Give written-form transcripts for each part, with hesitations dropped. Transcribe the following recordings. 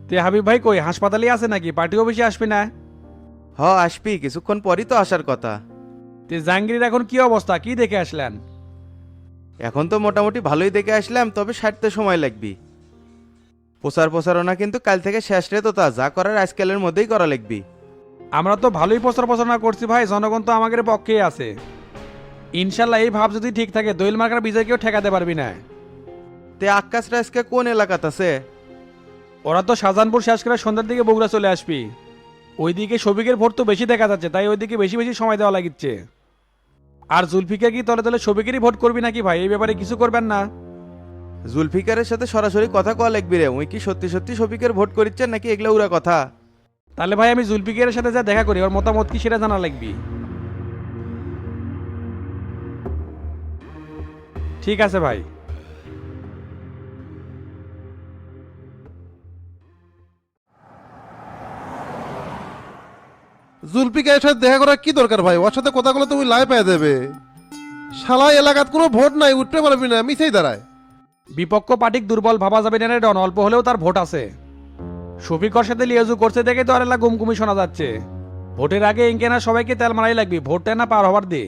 তে হাবিব ভাই কই হাসপাতালে আছে নাকি পার্টি অফিসে আসবি না? আসবি কিছুক্ষণ পরই তো আসার কথা। তে জাহাঙ্গীরের এখন কি অবস্থা, কি দেখে আসলেন? এখন তো মোটামুটি ভালোই দেখে আসলাম, তবে সারতে সময় লাগবে। প্রচারণা কিন্তু কাল থেকে শেষ রে, তো তা যা করার আজকালের মধ্যেই করা লাগবে। আমরা তো ভালোই প্রচারণা করছি ভাই, জনগণ তো আমাদের পক্ষেই আছে। ইনশাল্লাহ এই ভাব যদি ঠিক থাকে দোয়েল মার্কার বিজয়কেও ঠেকাতে পারবি না। তে আকাশরা আজকে কোন এলাকাত আছে? ওরা তো শাহজাহানপুর শেষ করে সন্ধ্যার দিকে বগুড়া চলে আসবি। ওইদিকে শফিকের ভোট তো বেশি দেখা যাচ্ছে, তাই ওইদিকে বেশি বেশি সময় দেওয়া লাগিচ্ছে। আর জুলফিকার কি তলে তলে শফিকেরই ভোট করবি নাকি ভাই, এই ব্যাপারে কিছু করবেন না? জুলফিকারের সাথে সরাসরি কথা কওয়া লাগবি রে। উই কি সত্যি সত্যি শফিকের ভোট করিচ্ছেন নাকি এগুলা উড়া কথা? তাহলে ভাই আমি জুলফিকারের সাথে যা দেখা করি, ওর মতামত কি সেটা জানা লাগবি। ঠিক আছে ভাই। জুলফিকারের সাথে দেখা করার কি দরকার ভাই? ওর সাথে কথাগুলো তুমি লাই পেয়ে দেবে। শালা এলাকাত কোনো ভোট নাই, উঠতে পারবি না, মিছেই দাঁড়ায়। বিপক্ষ পার্টিক দুর্বল ভাবা যাবে না রে ডন, অল্প হলেও তার ভোট আছে। শফিকর সাথে লিয়াজু করছে দেখে তো আর এলা গুমগুমি শোনা যাচ্ছে। ভোটের আগে ইনকে না সবাইকে তেল মারাই লাগবি, ভোটটা না পার হবার দে।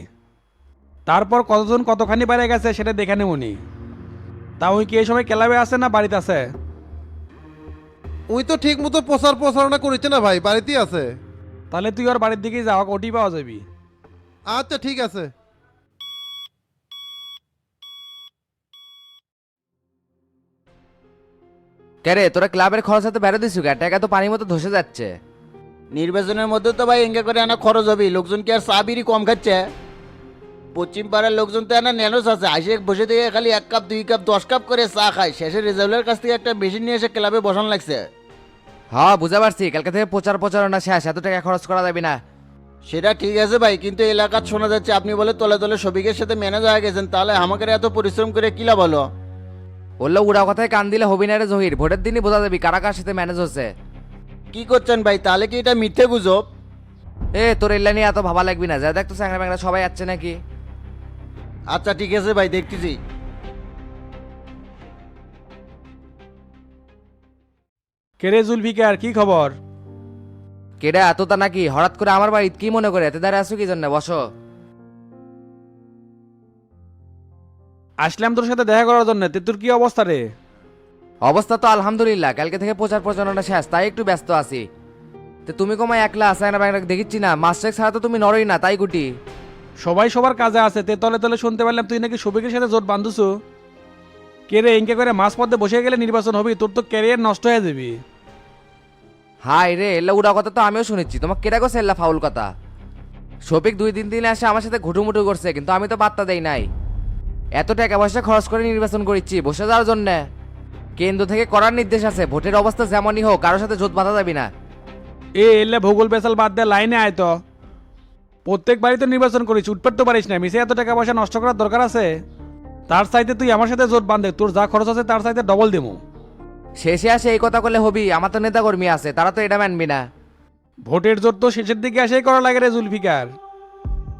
তারপর কতজন কতখানি বাইরে গেছে সেটা দেখে নেবনি। তা ওই কি এই সময় ক্লাবে আছে না বাড়িতে আছে? উই তো ঠিক মতো প্রচারণা করিচ্ছে না ভাই, বাড়িতেই আছে। তাহলে তুই ওর বাড়ির দিকেই যাওয়া, ওটি পাওয়া যাবি। আচ্ছা ঠিক আছে। কেরে তোরা ক্লাবের খরচ হাতে বেড়ে দিছু কে? টাকা তো পানির মতো ধসে যাচ্ছে। নির্বাচনের মধ্যে তো ভাই এঙ্গা করে আনা খরচ হবে, লোকজন কি আর চা বিড়ি কম খাচ্ছে? পশ্চিম পাড়ার লোকজন তো এনা ন্যানোস আছে, আইসে বসে থেকে খালি 1 কাপ 2 কাপ 10 কাপ করে চা খায়, শেষে রেজাউলের কাছ থেকে একটা মেশিন নিয়ে এসে ক্লাবে বসান লাগছে। হ্যাঁ বুঝা পারছি, কালকে থেকে প্রচারণা শেষ, এত টাকা খরচ করা যাবে না। সেটা ঠিক আছে ভাই, কিন্তু এলাকার শোনা যাচ্ছে আপনি বলে তলে তলে শফিকের সাথে ম্যানেজ হয়ে গেছেন, তাহলে আমাকে এত পরিশ্রম করে কি লাভ হলো? বললো উড়া কথায় কান দিলে হবি না রে জহির, ভোটের দিনই বোঝা যাবি কারা কার সাথে ম্যানেজ হচ্ছে। কি করছেন ভাই, তাহলে কি এটা মিথ্যে গুজব? এ তোর এল্লা নিয়ে এত ভাবা লাগবি না, যা দেখ তো স্যাংরা ব্যাংরা সবাই আসছে নাকি। আচ্ছা ঠিক আছে ভাই, দেখতেছি। কেরে জুলফিকার কি খবর? কেডা এত তা নাকি হঠাৎ করে আমার বাড়িতে কি মনে করে এতে দাঁড়িয়ে আসো কি জন্য? বসো। আসলাম তোর সাথে দেখা করার জন্য, তে তোর কি অবস্থা রে? অবস্থা তো আলহামদুলিল্লাহ, কালকে থেকে প্রচারণা শেষ, তাই একটু ব্যস্ত আছি। তো তুমি কমায় একলা স্যাংরা ব্যাংরা দেখিচ্ছি না, মাস্টার ছাড়া তো তুমি নড়ই না, তাই গুটি। সবাই সবার কাজে আছে, তে তলে তলে শুনতে পারলাম তুই নাকি শফিকের সাথে জোট বান্ধুছু। কে রে ইনকে করে মাঝ পথে বসে গেলে নির্বাচন হবে, তোর তো ক্যারিয়ার নষ্ট হয়ে যাবি। হাই রে, এল্লা উড়া কথা তো আমিও শুনেছি, তোমাকে কেডা করছে এল্লা ফাউল কথা? শফিক 2-3 দিন আসে আমার সাথে ঘুটুমুটু করছে, কিন্তু আমি তো বার্তা দেই নাই। এত টাকা পয়সা খরচ করে নির্বাচন করেছি বসে যাওয়ার জন্য? কেন্দ্র থেকে করার নির্দেশ আছে, ভোটের অবস্থা যেমনই হোক কারোর সাথে জোট বাঁধা যাবি না। এলে ভূগোল পেশাল বাদ দে, লাইনে আয় তো। প্রত্যেক বাড়িতে নির্বাচন করিস, উঠতে তো পারিস না, মিশে এত টাকা পয়সা নষ্ট করার দরকার আছে? তার চাইতে তুই আমার সাথে জোট বাঁধে, তোর যা খরচ আছে তার চাইতে ডবল দেবো। শেষে আসে এই কথা করলে হবি? আমার তো নেতা কর্মী আছে, তারা তো এটা মানবি না। ভোটের জোট তো শেষের দিকে এসেই করা লাগে রে জুলফিকার।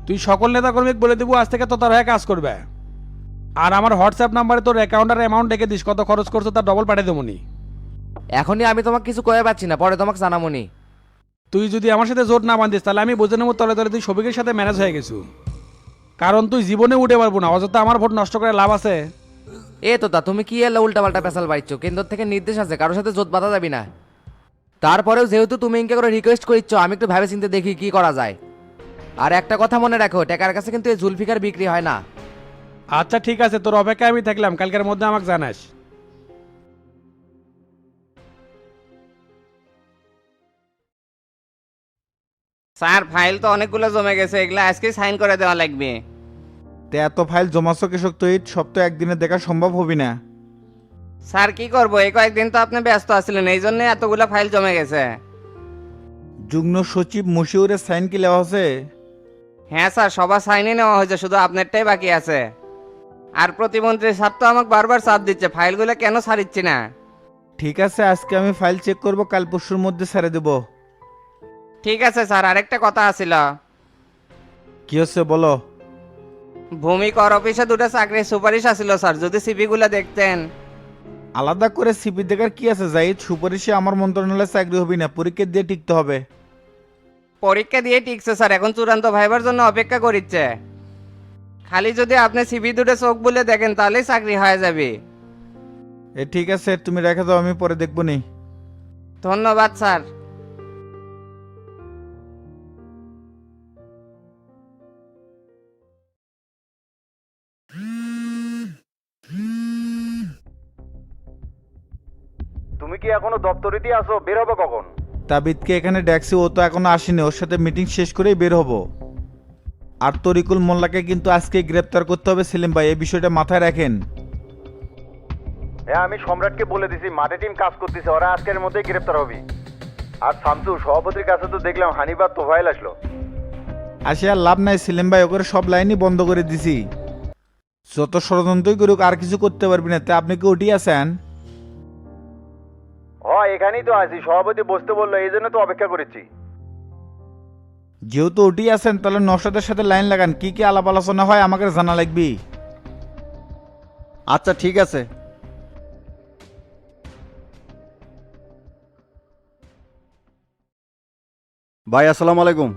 তুই সকল নেতা কর্মী বলে দেবো আজ থেকে তো তার হয়ে কাজ করবে। আর আমার হোয়াটসঅ্যাপ নাম্বারে তোর অ্যাকাউন্ট আর অ্যামাউন্ট রেখে দিস, কত খরচ করছো তার ডবল পাঠিয়ে দেবো নি। এখনই আমি তোমাকে কিছু কয়ে পাচ্ছি না, পরে তোমাকে জানামনি। তুই যদি আমার সাথে জোট না বাঁধিস তাহলে আমি বুঝে নেবো তলে তলে তুই শফিকের সাথে ম্যানেজ হয়ে গেছু। কারণ তুই জীবনে উঠে পারবো না, অযথা আমার ভোট নষ্ট করে লাভ আছে? এ তো তা তুমি কি এলা উল্টা পাল্টা পেশাল বাড়িচ্ছ? কেন্দ্র থেকে নির্দেশ আছে কারোর সাথে জোট বাঁধা যাবি না। তারপরেও যেহেতু তুমি ইনকে করে রিকোয়েস্ট করিচ্ছ, আমি একটু ভেবে চিন্তে দেখি কি করা যায়। আর একটা কথা মনে রাখো, টাকার কাছে কিন্তু এই জুলফিকার বিক্রি হয় না। আচ্ছা ঠিক আছে, তোর অপেক্ষায় আমি থাকলাম, কালকের মধ্যে আমাকে জানাস। স্যার ফাইল তো অনেকগুলো জমে গেছে, এগুলো আজকে সাইন করে দেওয়া লাগবে। তে এত ফাইল জমাছো কৃষক তো সব তো একদিনে দেখা সম্ভব হবে না। স্যার কি করবো, এই কয়েকদিন তো আপনি ব্যস্ত আছিলেন, এই জন্য এতগুলো ফাইল জমে গেছে। যুগ্ম সচিব মশিউরের সাইন কি লেওয়া আছে? হ্যাঁ স্যার, সবার সাইনই নেওয়া হয়েছে, শুধু আপনারটাই বাকি আছে। আর প্রতিমন্ত্রী স্যার তো আমাকে বারবার চাপ দিচ্ছে, ফাইলগুলো কেন ছাড়িচ্ছি না। ঠিক আছে, আজকে আমি ফাইল চেক করব, কাল পরশুর মধ্যে ছেড়ে দেব। ঠিক আছে স্যার, আরেকটা কথা আছিল। কি হচ্ছে বলো? ভূমি কর অফিসে 2টা চাকরির সুপারিশ আছিল স্যার, যদি সিভি গুলো দেখতেন। আলাদা করে সিপি দেখার কি আছে জাহিদ? সুপারিশে আমার মন্ত্রণালয়ে চাকরি হবি না, পরীক্ষা দিয়ে টিকতে হবে। পরীক্ষা দিয়ে টিকছে স্যার, এখন চূড়ান্ত ভাইবার জন্য অপেক্ষা করিচ্ছে। খালি যদি আপনি সিভি দুটো চোখ বলে দেখেন তাহলেই চাকরি হয়ে যাবে। ঠিক আছে, তুমি রেখে দাও, আমি পরে দেখবো নি। ধন্যবাদ স্যার। তুমি কি এখনো দপ্তরেতেই আছো? বের হবে কখন? তাবিদকে এখানে ডাকছি, ও তো এখনো আসেনি। ওর সাথে মিটিং শেষ করেই বের হবো। আর তরিকুল মোল্লাকে কিন্তু আজকে গ্রেপ্তার করতে হবে সেলিম ভাই, এই বিষয়টা মাথায় রাখেন। হ্যাঁ, আমি সম্রাটকে বলে দিছি, মাঠে টিম কাজ করতেছে, ওরা আজকের মধ্যেই গ্রেপ্তার হবে। আর শামসু সভাপতির কাছে তো দেখলাম হানিবার তোফাইল আসলো। আসে আর লাভ নাই সেলিম ভাই, ওকে সব লাইনই বন্ধ করে দিছি। যত ষড়যন্ত্রই করুক আর কিছু করতে পারবি না। তা আপনি কি ওটি আছেন? এখানেই তো আছি, সভাপতি বসতে বললো, এই জন্য তো অপেক্ষা করেছি। যেহেতু ওটি আছেন তাহলে নশাদের সাথে লাইন লাগান, কি কি আলাপ আলোচনা হয় আমাকে জানা লাগবি। আচ্ছা ঠিক আছে। ভাই আসসালামু আলাইকুম।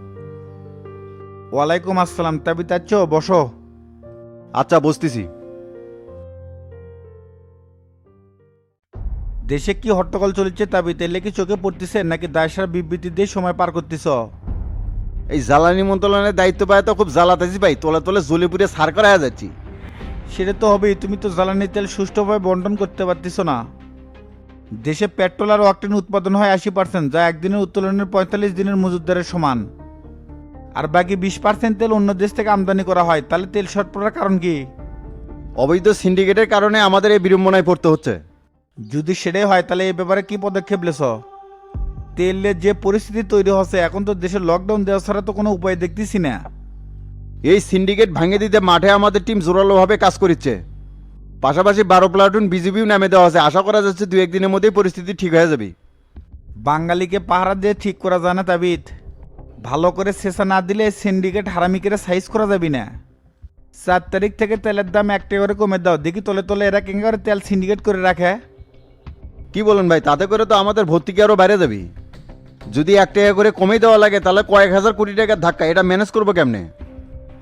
ওয়ালাইকুম আসসালাম। তাবি তাচ্ছ বসো। আচ্ছা বসতেছি। দেশে কি হট্টগোল চলেছে তাবি? তেলে কি চোখে পড়তেছে নাকি দায়সার বিবৃতি দিয়ে সময় পার করতেছ? এই জ্বালানি মন্ত্রণালয়ের দায়িত্ব পায় তো খুব জ্বালাতেছি ভাই, তোলে তোলে জ্বলে পুড়ে সার করা যাচ্ছি। সেটা তো হবেই, তুমি তো জ্বালানি তেল সুষ্ঠুভাবে বন্টন করতে পারতেছ না। দেশে পেট্রোল আর অকটেন উৎপাদন হয় 80%, যা একদিনের উত্তোলনের 45 দিনের মজুতদারের সমান। আর বাকি 20% তেল অন্য দেশ থেকে আমদানি করা হয়। তাহলে তেল শর্ট পড়ার কারণ কি? অবৈধ সিন্ডিকেটের কারণে আমাদের এই বিড়ম্বনায় পড়তে হচ্ছে। যদি সেটাই হয় তাহলে এই ব্যাপারে কি পদক্ষেপ লেছ? তেলের যে পরিস্থিতি তৈরি হচ্ছে, এখন তো দেশে লকডাউন দেওয়া ছাড়া তো কোনো উপায় দেখতেছি না। এই সিন্ডিকেট ভাঙে দিতে মাঠে আমাদের টিম জোরালোভাবে কাজ করছে। পাশাপাশি 12 প্লাটুন বিজিবিও নামে দেওয়া আছে। আশা করা যাচ্ছে 2-1 দিনের মধ্যেই পরিস্থিতি ঠিক হয়ে যাবে। বাঙালিকে পাহারা দিয়ে ঠিক করা যায় না তাবিদ। ভালো করে শেষা না দিলে সিন্ডিকেট হারামি করে সাইজ করা যাবি না। 4 তারিখ থেকে তেলের দাম 1 টাকা করে কমে দাও, দেখি তলে তলে এরা কেঙ্গা করে তেল সিন্ডিকেট করে রাখে। কি বলেন ভাই? তাতে করে তো আমাদের ভর্তুকি আরও বাইরে যাবে। যদি 1 টাকা করে কমেই দেওয়া লাগে তাহলে কয়েক হাজার কোটি টাকার ধাক্কা, এটা ম্যানেজ করবো কেমনে?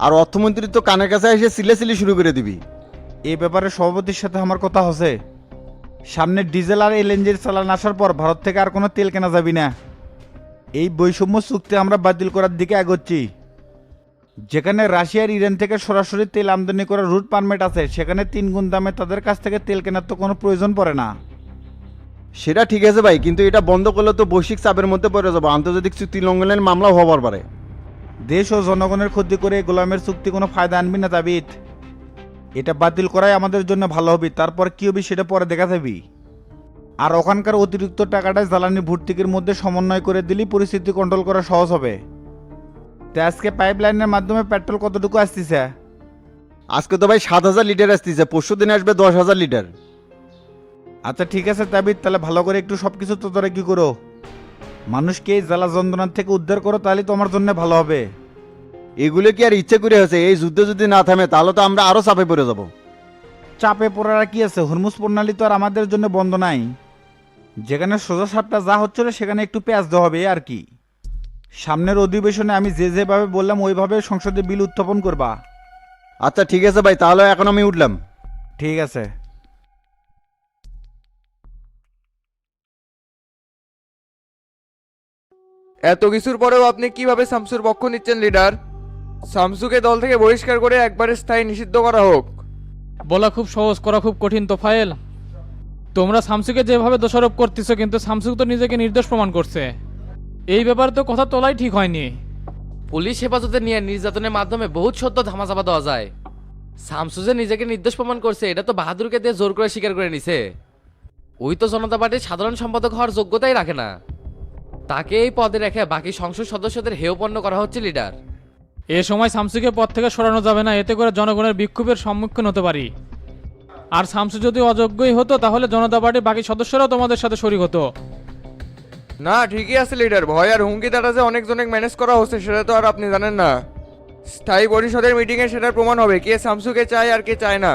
আর অর্থমন্ত্রী তো কানের কাছে এসে সিলে শুরু করে দিবি। এই ব্যাপারে সভাপতির সাথে আমার কথা হচ্ছে। সামনে ডিজেল আর এলএনজির চালান আসার পর ভারত থেকে আর কোনো তেল কেনা যাবি না। এই বৈষম্য চুক্তি আমরা বাতিল করার দিকে এগোচ্ছি। যেখানে রাশিয়ার ইরান থেকে সরাসরি তেল আমদানি করার রুট পারমিট আছে, সেখানে 3 গুণ দামে তাদের কাছ থেকে তেল কেনার তো কোনো প্রয়োজন পড়ে না। সেটা ঠিক আছে ভাই, কিন্তু এটা বন্ধ করলে তো বৈশ্বিক চাপের মধ্যে পড়ে যাবো, আন্তর্জাতিক চুক্তি লঙ্ঘনের মামলা হবার পারে। দেশ ও জনগণের ক্ষতি করে গোলামের চুক্তি কোনো ফায়দা আনবি না তাবিদ। এটা বাতিল করাই আমাদের জন্য ভালো হবে, তারপর কি হবে সেটা পরে দেখা যাবি। আর ওখানকার অতিরিক্ত টাকাটা জ্বালানি ভর্তুকির মধ্যে সমন্বয় করে দিলেই পরিস্থিতি কন্ট্রোল করা সহজ হবে। তো আজকে পাইপলাইনের মাধ্যমে পেট্রোল কতটুকু আসতেছে? আজকে তো ভাই 7,000 লিটার আসতেছে, পরশু দিনে আসবে 10,000 লিটার। আচ্ছা ঠিক আছে তাবিদ, তাহলে ভালো করে একটু সব কিছু তদারকি করো। মানুষকে এই জ্বালা যন্ত্রণার থেকে উদ্ধার করো, তাহলে তো আমার জন্য ভালো হবে। এগুলো কি আর ইচ্ছে করে হয়েছে? এই যুদ্ধ যদি না থামে তাহলে তো আমরা আরো চাপে পড়ে যাব। চাপে পড়ার আর কি আছে? হরমুজ প্রণালী তো আর আমাদের জন্য বন্ধ নাই। যেখানে সোজা সাপটা যা হচ্ছিল সেখানে একটু পেঁয়াজ দেওয়া হবে আর কি। সামনের অধিবেশনে আমি যেভাবে বললাম ওইভাবে সংসদে বিল উত্থাপন করবা। আচ্ছা ঠিক আছে ভাই, তাহলে এখন আমি উঠলাম। ঠিক আছে। এত কিছুর পরেও আপনি কিভাবে শামসুর পক্ষ নিচ্ছেন লিডার? শামসুকে দল থেকে বহিষ্কার করে একবারে স্থায়ী নিষিদ্ধ করা হোক। বলা খুব সহজ, করা খুব কঠিন। তো ফাইল, তোমরা শামসুকে যেভাবে দোষারোপ করতেছো, কিন্তু শামসু তো নিজেকে নির্দোষ প্রমাণ করছে। এই ব্যাপারে তো কথা তোলাই ঠিক হয়নি। পুলিশ হেফাজতে নিয়ে নির্যাতনের মাধ্যমে বহুত সত্য ধামাচাপা দেওয়া যায়। শামসু যে নিজেকে নির্দোষ প্রমাণ করছে এটা তো বাহাদুরকে দিয়ে জোর করে স্বীকার করে নিছে। ওই তো জনতা পার্টির সাধারণ সম্পাদক হওয়ার যোগ্যতাই রাখে না। তাকে এই পদে রেখে বাকি সংসদ সদস্যদের হেয়পন্ন করা হচ্ছে লিডার। এ সময় শামসুকে পদ থেকে সরানো যাবে না, এতে করে জনগণের বিক্ষোভের সম্মুখীন হতে পারি। আর শামসু যদি অযোগ্যই হতো তাহলে জনতা পার্টির বাকি সদস্যরাও তোমাদের সাথে শরিক হতো। না ঠিকই আছে লিডার, ভয় আর হুমকি দ্বারা যে অনেকজনের ম্যানেজ করা হচ্ছে সেটা তো আর আপনি জানেন না। স্থায়ী পরিষদের মিটিংয়ে সেটার প্রমাণ হবে কে শামসুকে চায় আর কে চায় না।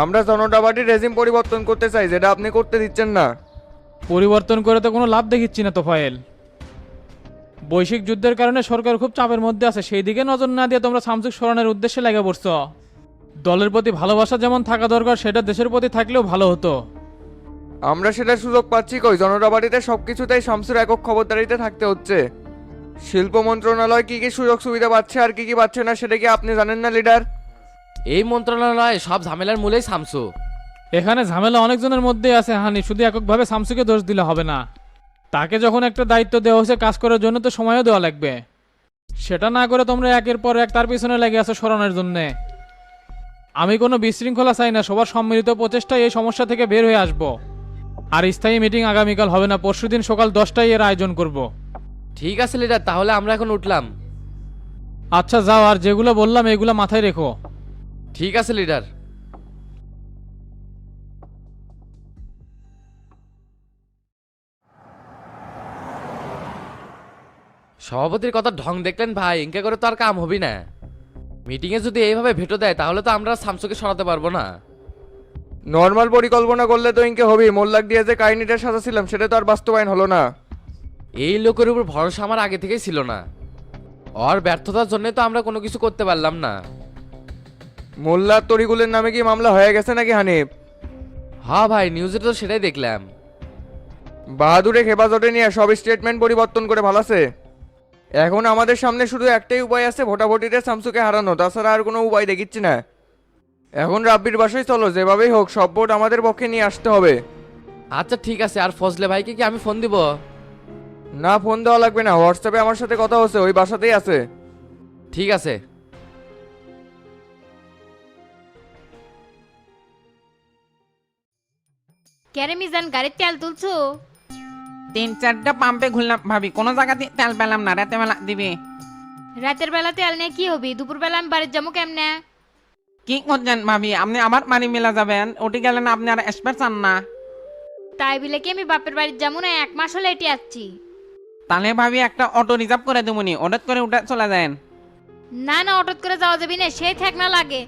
আমরা জনতা পার্টির রেজিম পরিবর্তন করতে চাই, যেটা আপনি করতে দিচ্ছেন না। পরিবর্তন করে তো কোনো লাভ দেখিচ্ছি না তোফায়েল। বৈশ্বিক যুদ্ধের কারণে সরকার খুব চাপের মধ্যে আছে, সেই দিকে নজর না দিয়ে তোমরা শামসুক সরানোর উদ্দেশ্যে লেগে পড়ছো। দলের প্রতি ভালোবাসা যেমন থাকা দরকার, সেটা দেশের প্রতি থাকলেও ভালো হতো। আমরা সেটার সুযোগ পাচ্ছি কই? জনতা পার্টিতে সবকিছুতেই শামসুর একক খবরদারিতে থাকতে হচ্ছে। শিল্প মন্ত্রণালয় কি কি সুযোগ সুবিধা পাচ্ছে আর কি কি পাচ্ছে না সেটা কি আপনি জানেন না লিডার? এই মন্ত্রণালয় সব ঝামেলার মূলেই শামসু। এখানে ঝামেলা অনেকজনের মধ্যে আছে হানি, শুধু এককভাবে শামসুকে দোষ দিলে হবে না। তাকে যখন একটা দায়িত্ব দেওয়া হয়েছে কাজ করার জন্য, তো সময়ও দেওয়া লাগবে। সেটা না করে তোমরা একের পর এক তার পিছনে লেগে আছো সরানোর জন্যে। আমি কোনো বিশৃঙ্খলা চাই না, সবার সম্মিলিত প্রচেষ্টায় এই সমস্যা থেকে বের হয়ে আসবো। আর স্থায়ী মিটিং আগামীকাল হবে না, পরশুদিন সকাল 10টায় এর আয়োজন করব। ঠিক আছে লিডার, তাহলে আমরা এখন উঠলাম। আচ্ছা যাও, আর যেগুলো বললাম এগুলো মাথায় রেখো। ঠিক আছে লিডার। সভাপতির কথা ঢং দেখলেন ভাই, ইনকা করে তো আর কাম হবি না। মিটিংয়ে যদি এইভাবে ভেটো দেয় তাহলে তো আমরা শামসুকে সরাতে পারবো না। নর্মাল পরিকল্পনা করলে তো ইনকে হবেই। মোল্লাক দিয়ে যে কাহিনীটা সাজাছিলাম সেটা তো আর বাস্তবায়ন হলো না। এই লোকের উপর ভরসা আমার আগে থেকেই ছিল না। ওর ব্যর্থতার জন্য তো আমরা কোনো কিছু করতে পারলাম না। মোল্লার তরিগুলের নামে কি মামলা হয়ে গেছে নাকি হানিফ? হ্যাঁ ভাই, নিউজে তো সেটাই দেখলাম। বাহাদুরে হেফাজতে নিয়ে সব স্টেটমেন্ট পরিবর্তন করে ভালাছে। এখন আমাদের সামনে শুধু একটাই উপায় আছে, ভোটাভুটিতে শামসুকে হারানো, তাছাড়া আর কোনো উপায় দেখিচ্ছি না। এখন রাব্বির বাসায় চলো, যেভাবেই হোক সব ভোট আমাদের পক্ষে নিয়ে আসতে হবে। আচ্ছা ঠিক আছে, আর ফজলে ভাইকে কি আমি ফোন দিব? না, ফোন দেওয়া লাগবে না, হোয়াটসঅ্যাপে আমার সাথে কথা হচ্ছে, ওই বাসাতেই আছে। ঠিক আছে। ক্যারে মিজান, গাড়ির তেল তুলছো? 3-4টা পাম্পে ঘুরলাম ভাবি, কোনো জায়গাতে তেল পেলাম না। রাতে বেলা দিবে। রাতের বেলা তেল নিয়ে কি হবি? দুপুর বেলা আমি বাড়ির যাবো কেমনে? কি করছেন ভাবি? আপনি আবার বাড়ি মেলা যাবেন? ওটি গেলেন আপনি আর এসপের চান না? তাই বলে কি আমি বাপের বাড়ির যাবো না? 1 মাস হলে এটি আসছি। তাহলে ভাবি একটা অটো রিজার্ভ করে দেবনি, ওটা করে উঠে চলে যান। না না, অটোত করে যাওয়া যাবি না, সেই ঠেক না লাগে।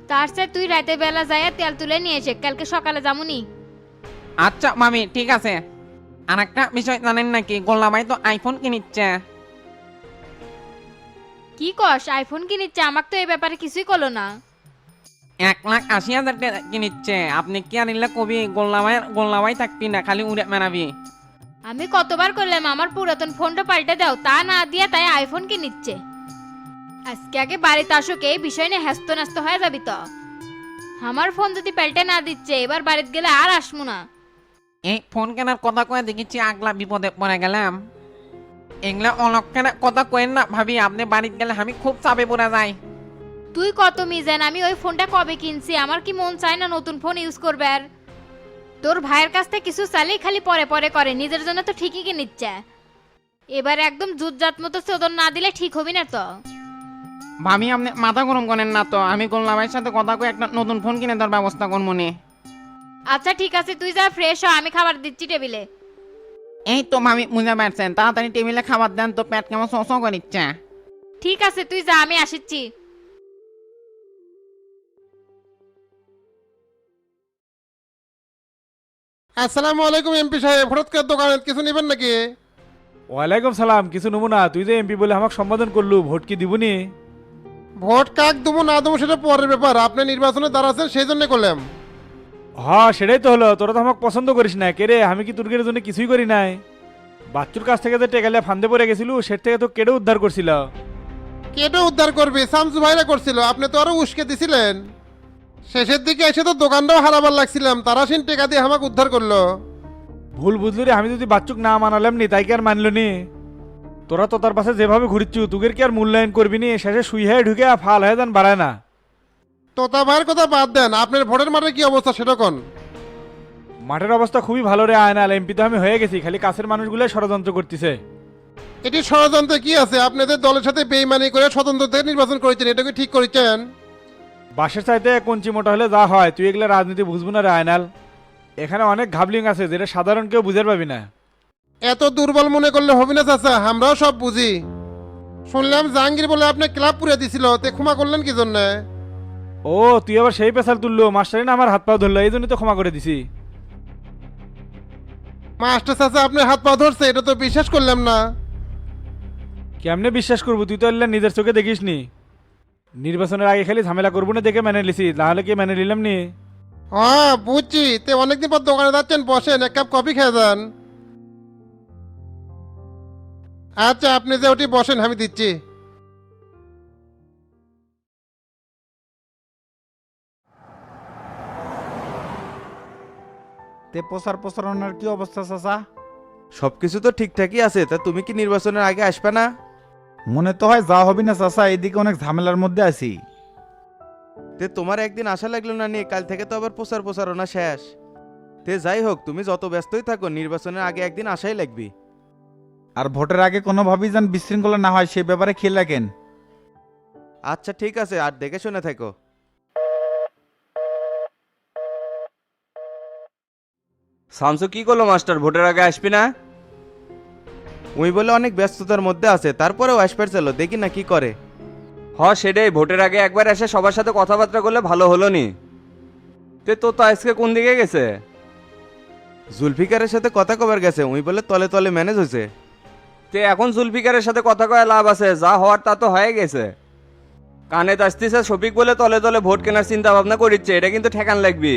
তার চেয়ে তুই রাতের বেলা যায় তেল তুলে নিয়ে এসে কালকে সকালে যামুনি। আচ্ছা মামি ঠিক আছে। আর একটা বিষয় জানেন নাকি, গোল্লামাই তো আইফোন কিনিচ্ছে। কি কস? আইফোন কিনিচ্ছে? আমাকে তো এই ব্যাপারে কিছুই করলো না। 1,80,000 টাকা কিনিচ্ছে। আপনি কি আর ইল্লা কবি গোল্লামাই থাকবি না, খালি উড়ে মেরাবি। আমি কতবার করলাম আমার পুরাতন ফোনটা পাল্টে দাও, তা না দিয়ে তাই আইফোন কিনিচ্ছে। আজকে আগে বাড়িতে আসুক, এই বিষয় নিয়ে ব্যস্ত ন্যস্ত হয়ে যাবি তো। আমার ফোন যদি পাল্টে না দিচ্ছে, এবার বাড়িতে গেলে আর আসমু না। এই ফোন কেনার কথা কয়ে দেখেছি আগলা বিপদে পড়ে গেলাম। এগুলা অলক্ষের কথা কয়েন না ভাবি, আপনি বাড়িতে গেলে আমি খুব চাপে পড়ে যাই। তুই কত মিজান, আমি ওই ফোনটা কবে কিনছি? আমার কি মন চায় না নতুন ফোন ইউজ করবে? আর তোর ভাইয়ের কাছ থেকে কিছু চালেই খালি পরে পরে করে, নিজের জন্য তো ঠিকই কিনিচ্ছে। এবার একদম জুতজাত মতো চোদন না দিলে ঠিক হবি না তো। ভাবি আপনি মাথা গরম করেন না তো, আমি গোল্লামাইয়ের সাথে কথা কয়ে একটা নতুন ফোন কিনে দেওয়ার ব্যবস্থা করবো নি। আচ্ছা ঠিক আছে, তুই যা ফ্রেশ হ, আমি খাবার দিচ্ছি টেবিলে। এই তো ভাবি বুঝে পারছেন, তাড়াতাড়ি টেবিলে খাবার দেন তো, পেট কেমন শোঁ করে ইচ্ছে। ঠিক আছে তুই যা, আমি আসিচ্ছি। আসসালামু আলাইকুম এমপি সাহেব, হঠাৎ করে দোকানে কিছু নেবেন নাকি? ওয়ালাইকুম সালাম। কিছু নেবো না, তুই যে এমপি বলে আমাকে সম্বোধন করলু, ভোট কি দিবনি? ভোট কাক দেবো না দেবো সেটা পরের ব্যাপার, আপনি নির্বাচনে দাঁড়াচ্ছেন সেই জন্য করলাম। হ্যাঁ সেটাই তো হলো, তোরা তো আমাকে পছন্দ করিস না। কে রে, আমি কি তুর্গের জন্য কিছুই করি নাই? বাচ্চুর কাছ থেকে যে টেকালে ফান্দে পড়ে গেছিল, সে থেকে তো কেটে উদ্ধার করছিল। কেটে উদ্ধার করবে? শামসু ভাইরা করছিল, আপনি তো আরো উস্কে দিছিলেন। শেষের দিকে এসে তো দোকানটাও হারাবার লাগছিলাম, তারা সিন টেকা দিয়ে আমাকে উদ্ধার করলো। ভুল বুঝলি রে, আমি যদি বাচ্চুক না মানালাম নি, তাই কি আর মানল নি? তোরা তো তার পাশে যেভাবে ঘুরিচ্ছু, তুগের কি আর মূল্যায়ন করবি নি? শেষে সুই হয়ে ঢুকে ফাল হয়ে যান বাড়ায় না। তোতা ভাইয়ের কথা বাদ দেন, আপনার ভোটের মাঠে কি অবস্থা সেটা কোন? মাঠের অবস্থা খুবই ভালো রে আয়নাল, এমপি তো আমি হয়ে গেছি, খালি কাছের মানুষগুলো ষড়যন্ত্র করতেছে। এটি ষড়যন্ত্রে কি আছে? আপনাদের দলের সাথে বেইমানি করে স্বতন্ত্র থেকে নির্বাচন করেছেন, এটা কি ঠিক করেছেন? বাসের চাইতে কঞ্চি মোটা হলে যা হয়, তুই এগুলো রাজনীতি বুঝবো না রে আয়নাল। এখানে অনেক ঘাবলিং আছে যেটা সাধারণ কেউ বুঝতে পারবি না। এত দুর্বল মনে করলে হবে না চাচা, আমরাও সব বুঝি। শুনলাম জাহাঙ্গীর বলে আপনি ক্লাব পুড়ে দিছিল, তে ক্ষমা করলেন কি জন্য? ও তুই আবার সেই পেশাল তুললো মাস্টারি না আমার হাত পা ধরলো এই জন্য তো ক্ষমা করে দিছি। মাস্টার চাচা আপনার হাত পা ধরছে এটা তো বিশ্বাস করলাম না। কেমনে বিশ্বাস করবো, তুই তো এলে নিজের চোখে দেখিস নি। নির্বাচনের আগে খালি ঝামেলা করবো না দেখে মেনে লিছি, তাহলে কি মেনে নিলাম নি? হ্যাঁ বুঝছি, তে অনেকদিন পর দোকানে যাচ্ছেন, বসেন এক কাপ কফি খেয়ে যান। আচ্ছা আপনি যে ওটি বসেন, আমি দিচ্ছি। তে প্রচার প্রচারণার কি অবস্থা চাচা? সবকিছু তো ঠিকঠাকই আছে, তা তুমি কি নির্বাচনের আগে আসবে না? মনে তো হয় যা হবি না চাচা, এদিকে অনেক ঝামেলার মধ্যে আছি। তে তোমার একদিন আশা লাগলো না নিয়ে, কাল থেকে তো আবার প্রচারণা শেষ। তে যাই হোক, তুমি যত ব্যস্তই থাকো নির্বাচনের আগে একদিন আশাই লাগবি। আর ভোটের আগে কোনোভাবেই যেন বিশৃঙ্খলা না হয় সে ব্যাপারে খেয়াল রাখেন। আচ্ছা ঠিক আছে, আর দেখে শুনে থাকো। শামসু কি করলো মাস্টার, ভোটের আগে আসবি না? ওই বলে অনেক ব্যস্ততার মধ্যে আছে, তারপরেও আসবার ছিল, দেখি না কি করে। সেটাই, ভোটের আগে একবার এসে সবার সাথে কথাবার্তা করলে ভালো হলো নি। তে তো আজকে কোন দিকে গেছে? জুলফিকারের সাথে কথা কবার গেছে, ওই বলে তলে তলে ম্যানেজ হয়েছে। তে এখন জুলফিকারের সাথে কথা কয়ে লাভ আছে? যা হওয়ার তা তো হয়ে গেছে। কানে আসতেছে শফিক বলে তলে তলে ভোট কেনার চিন্তা ভাবনা করিচ্ছে, এটা কিন্তু ঠেকান লাগবি।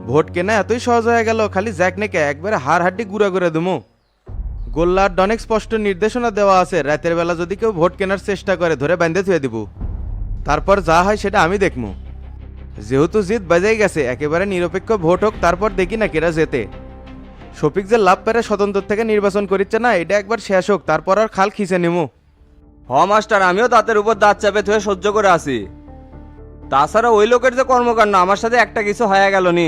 ভোট কেনা এতই সহজ হয়ে গেল, খালি জ্যাক নেকে একবারে হাড় হাড্ডি গুঁড়া করে দেবো। গোল্লার অনেক স্পষ্ট নির্দেশনা দেওয়া আছে, রাতের বেলা যদি কেউ ভোট কেনার চেষ্টা করে ধরে বাঁধে থুয়ে দিব, তারপর যা হয় সেটা আমি দেখবো। যেহেতু জিত বাজাই গেছে, একেবারে নিরপেক্ষ ভোট হোক, তারপর দেখি না কেরা যেতে। শফিক যে লাভ পেরে স্বতন্ত্র থেকে নির্বাচন করিচ্ছে না, এটা একবার শেষ হোক, তারপর আর খাল খিচে নেবো। মাস্টার, আমিও দাঁতের উপর দাঁত চাপে ধুয়ে সহ্য করে আছি। তাছাড়া ওই লোকের যে কর্মকাণ্ড, আমার সাথে একটা কিছু হয়ে গেল নি।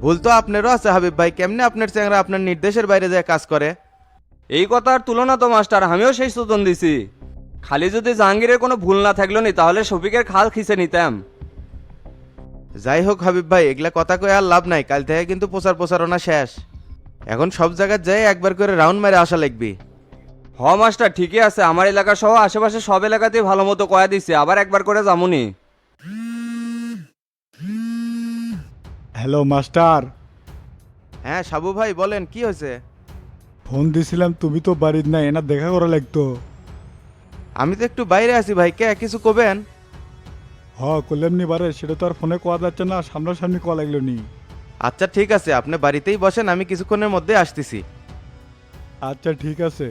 ভুল তো আপনারও আছে হাবিব ভাই, কেমনে আপনার চ্যাংরা আপনার নির্দেশের বাইরে যায় কাজ করে? এই কথার তুলনা তো মাস্টার, আমিও সেই সূচন দিছি। খালি যদি জাহাঙ্গীরের কোনো ভুল না থাকলো নি, তাহলে শফিকের খাল খিচে নিতাম। যাই হোক হাবিব ভাই, এগুলা কথা কয়ে আর লাভ নাই, কাল থেকে কিন্তু প্রচারণা শেষ। এখন সব জায়গায় যাই একবার করে রাউন্ড মেরে আসা লাগবি। মাস্টার ঠিকই আছে, আমার এলাকা সহ আশেপাশে সব এলাকাতেই ভালো মতো কয়া দিচ্ছে, আবার একবার করে যামুনি। Hello master. হ্যাঁ সাবু ভাই বলেন, কি হয়েছে? ফোন দিছিলাম, তুমি তো বাড়ির নাই, এনা দেখা করা লাগতো। আমি তো একটু বাইরে আছি ভাই, কে কিছু কবেন? করলাম নি বারে, সেটা তো আর ফোনে কোয়া যাচ্ছে না, সামনাসামনি কোয়া লাগলো নি। আচ্ছা ঠিক আছে, আপনি বাড়িতেই বসেন, আমি কিছুক্ষণের মধ্যে আসতেছি। আচ্ছা ঠিক আছে।